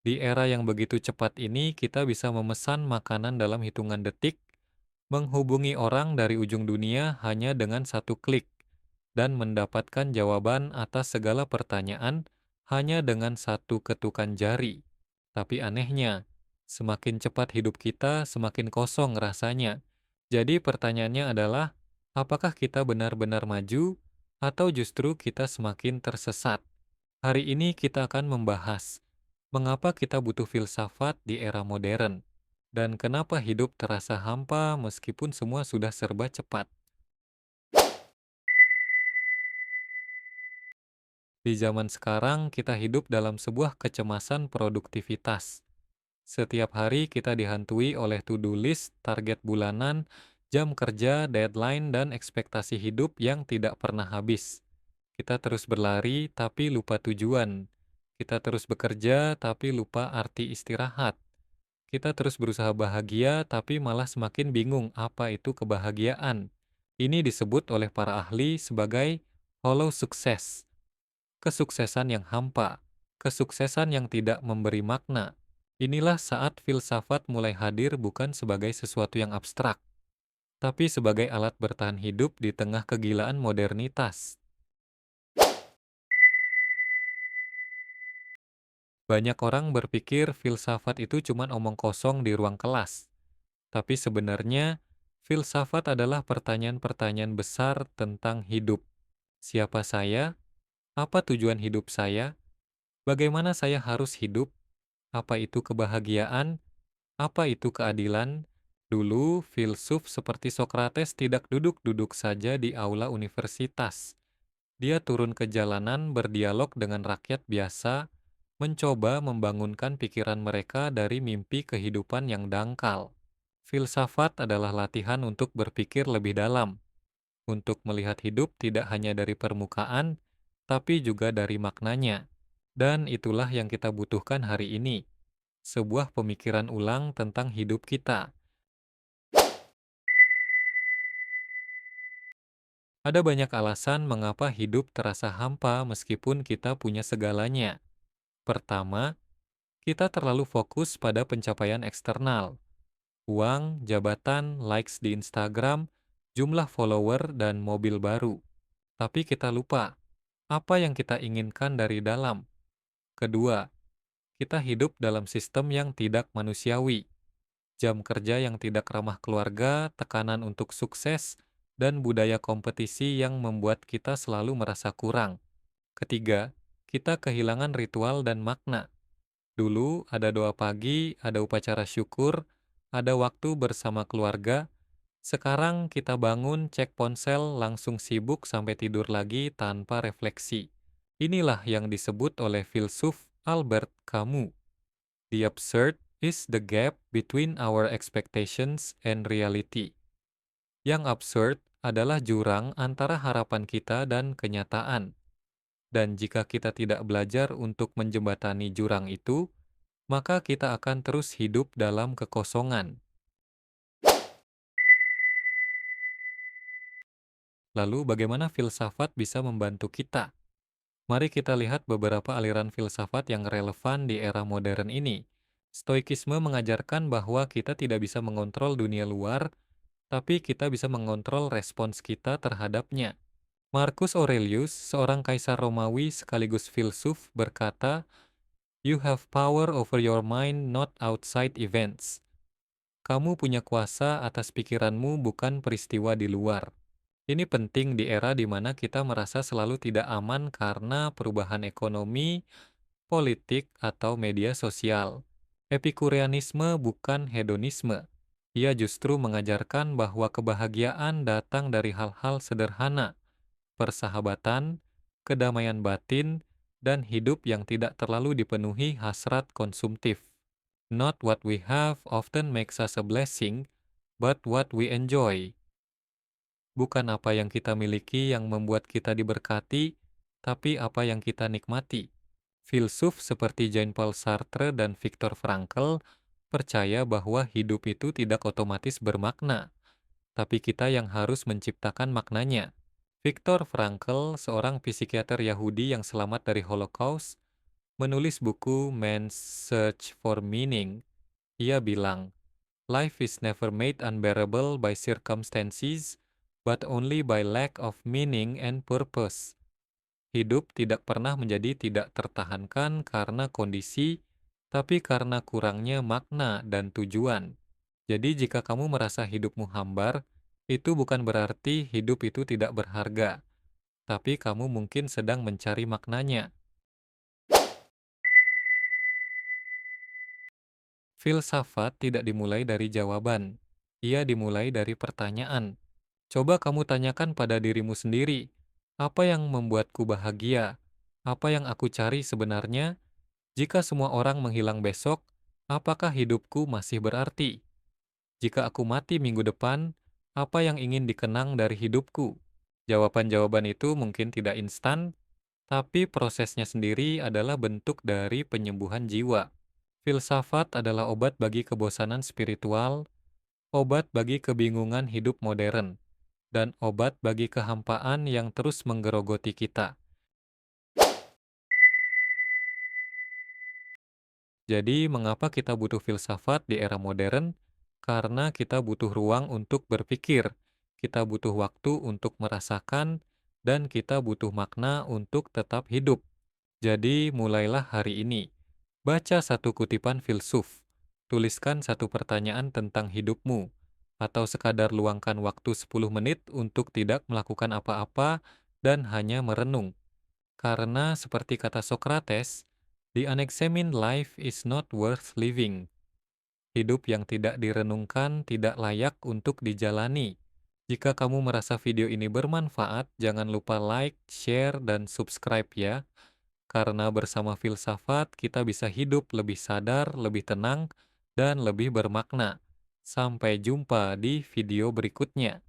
Di era yang begitu cepat ini, kita bisa memesan makanan dalam hitungan detik, menghubungi orang dari ujung dunia hanya dengan satu klik, dan mendapatkan jawaban atas segala pertanyaan hanya dengan satu ketukan jari. Tapi anehnya, semakin cepat hidup kita, semakin kosong rasanya. Jadi pertanyaannya adalah, apakah kita benar-benar maju, atau justru kita semakin tersesat? Hari ini kita akan membahas mengapa kita butuh filsafat di era modern, dan kenapa hidup terasa hampa meskipun semua sudah serba cepat. Di zaman sekarang, kita hidup dalam sebuah kecemasan produktivitas. Setiap hari kita dihantui oleh to-do list, target bulanan, jam kerja, deadline, dan ekspektasi hidup yang tidak pernah habis. Kita terus berlari tapi lupa tujuan. Kita terus bekerja tapi lupa arti istirahat. Kita terus berusaha bahagia tapi malah semakin bingung apa itu kebahagiaan. Ini disebut oleh para ahli sebagai hollow success, kesuksesan yang hampa, kesuksesan yang tidak memberi makna. Inilah saat filsafat mulai hadir bukan sebagai sesuatu yang abstrak, tapi sebagai alat bertahan hidup di tengah kegilaan modernitas. Banyak orang berpikir filsafat itu cuma omong kosong di ruang kelas, tapi sebenarnya filsafat adalah pertanyaan-pertanyaan besar tentang hidup. Siapa saya? Apa tujuan hidup saya? Bagaimana saya harus hidup? Apa itu kebahagiaan? Apa itu keadilan? Dulu, filsuf seperti Sokrates tidak duduk-duduk saja di aula universitas. Dia turun ke jalanan berdialog dengan rakyat biasa, mencoba membangunkan pikiran mereka dari mimpi kehidupan yang dangkal. Filsafat adalah latihan untuk berpikir lebih dalam, untuk melihat hidup tidak hanya dari permukaan, tapi juga dari maknanya. Dan itulah yang kita butuhkan hari ini, sebuah pemikiran ulang tentang hidup kita. Ada banyak alasan mengapa hidup terasa hampa meskipun kita punya segalanya. Pertama, kita terlalu fokus pada pencapaian eksternal, uang, jabatan, likes di Instagram, jumlah follower, dan mobil baru. Tapi kita lupa apa yang kita inginkan dari dalam. Kedua, kita hidup dalam sistem yang tidak manusiawi, jam kerja yang tidak ramah keluarga, tekanan untuk sukses, dan budaya kompetisi yang membuat kita selalu merasa kurang. Ketiga, kita kehilangan ritual dan makna. Dulu ada doa pagi, ada upacara syukur, ada waktu bersama keluarga. Sekarang kita bangun, cek ponsel, langsung sibuk sampai tidur lagi tanpa refleksi. Inilah yang disebut oleh filsuf Albert Camus. The absurd is the gap between our expectations and reality. Yang absurd adalah jurang antara harapan kita dan kenyataan. Dan jika kita tidak belajar untuk menjembatani jurang itu, maka kita akan terus hidup dalam kekosongan. Lalu bagaimana filsafat bisa membantu kita? Mari kita lihat beberapa aliran filsafat yang relevan di era modern ini. Stoikisme mengajarkan bahwa kita tidak bisa mengontrol dunia luar, tapi kita bisa mengontrol respons kita terhadapnya. Marcus Aurelius, seorang kaisar Romawi sekaligus filsuf, berkata, "You have power over your mind, not outside events." Kamu punya kuasa atas pikiranmu, bukan peristiwa di luar. Ini penting di era di mana kita merasa selalu tidak aman karena perubahan ekonomi, politik, atau media sosial. Epikureanisme bukan hedonisme. Ia justru mengajarkan bahwa kebahagiaan datang dari hal-hal sederhana, persahabatan, kedamaian batin, dan hidup yang tidak terlalu dipenuhi hasrat konsumtif. Not what we have often makes us a blessing, but what we enjoy. Bukan apa yang kita miliki yang membuat kita diberkati, tapi apa yang kita nikmati. Filsuf seperti Jean-Paul Sartre dan Viktor Frankl percaya bahwa hidup itu tidak otomatis bermakna, tapi kita yang harus menciptakan maknanya. Viktor Frankl, seorang psikiater Yahudi yang selamat dari Holocaust, Menulis buku Man's Search for Meaning, ia bilang, "Life is never made unbearable by circumstances, but only by lack of meaning and purpose." Hidup tidak pernah menjadi tidak tertahankan karena kondisi, tapi karena kurangnya makna dan tujuan. Jadi jika kamu merasa hidupmu hambar, itu bukan berarti hidup itu tidak berharga, tapi kamu mungkin sedang mencari maknanya. Filsafat tidak dimulai dari jawaban, ia dimulai dari pertanyaan. Coba kamu tanyakan pada dirimu sendiri, apa yang membuatku bahagia? Apa yang aku cari sebenarnya? Jika semua orang menghilang besok, apakah hidupku masih berarti? Jika aku mati minggu depan, apa yang ingin dikenang dari hidupku? Jawaban-jawaban itu mungkin tidak instan, tapi prosesnya sendiri adalah bentuk dari penyembuhan jiwa. Filsafat adalah obat bagi kebosanan spiritual, obat bagi kebingungan hidup modern, dan obat bagi kehampaan yang terus menggerogoti kita. Jadi, mengapa kita butuh filsafat di era modern? Karena kita butuh ruang untuk berpikir, kita butuh waktu untuk merasakan, dan kita butuh makna untuk tetap hidup. Jadi, mulailah hari ini. Baca satu kutipan filsuf, tuliskan satu pertanyaan tentang hidupmu, atau sekadar luangkan waktu 10 menit untuk tidak melakukan apa-apa dan hanya merenung. Karena seperti kata Socrates, the unexamined life is not worth living. Hidup yang tidak direnungkan tidak layak untuk dijalani. Jika kamu merasa video ini bermanfaat, jangan lupa like, share, dan subscribe ya. Karena bersama filsafat kita bisa hidup lebih sadar, lebih tenang, dan lebih bermakna. Sampai jumpa di video berikutnya.